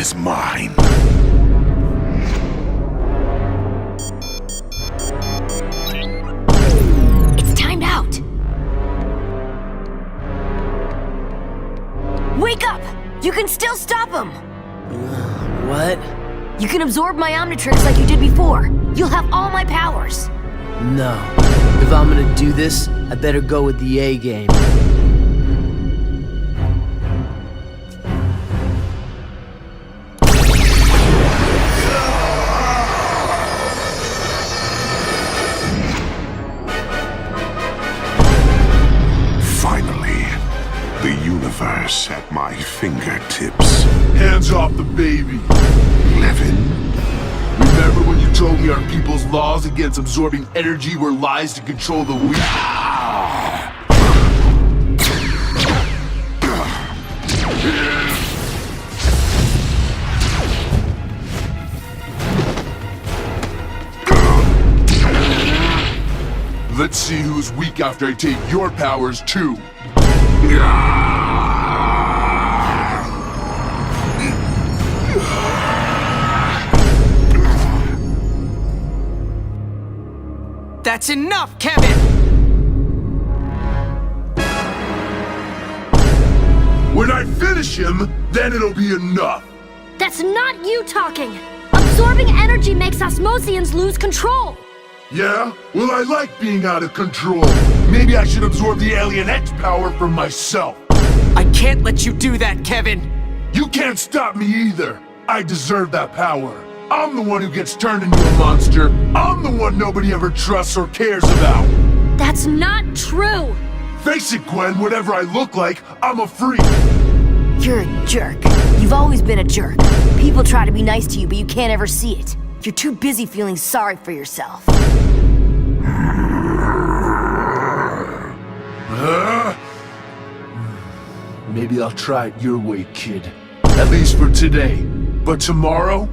is mine. It's timed out. Wake up! You can still stop him! What? You can absorb my Omnitrix like you did before. You'll have all my powers. No. If I'm gonna do this, I better go with the A game. Finally, the universe at my fingertips. Hands off the baby. Levin, Remember when you told me our people's laws against absorbing energy were lies to control the weak? Let's see who's weak after I take your powers too. That's enough, Kevin! When I finish him, then it'll be enough. That's not you talking! Absorbing energy makes Osmosians lose control! Yeah? Well, I like being out of control. Maybe I should absorb the Alien X power for myself. I can't let you do that, Kevin! You can't stop me either. I deserve that power. I'm the one who gets turned into a monster. I'm the one nobody ever trusts or cares about. That's not true! Face it, Gwen, whatever I look like, I'm a freak. You're a jerk. You've always been a jerk. People try to be nice to you, but you can't ever see it. You're too busy feeling sorry for yourself. Maybe I'll try it your way, kid. At least for today. But tomorrow,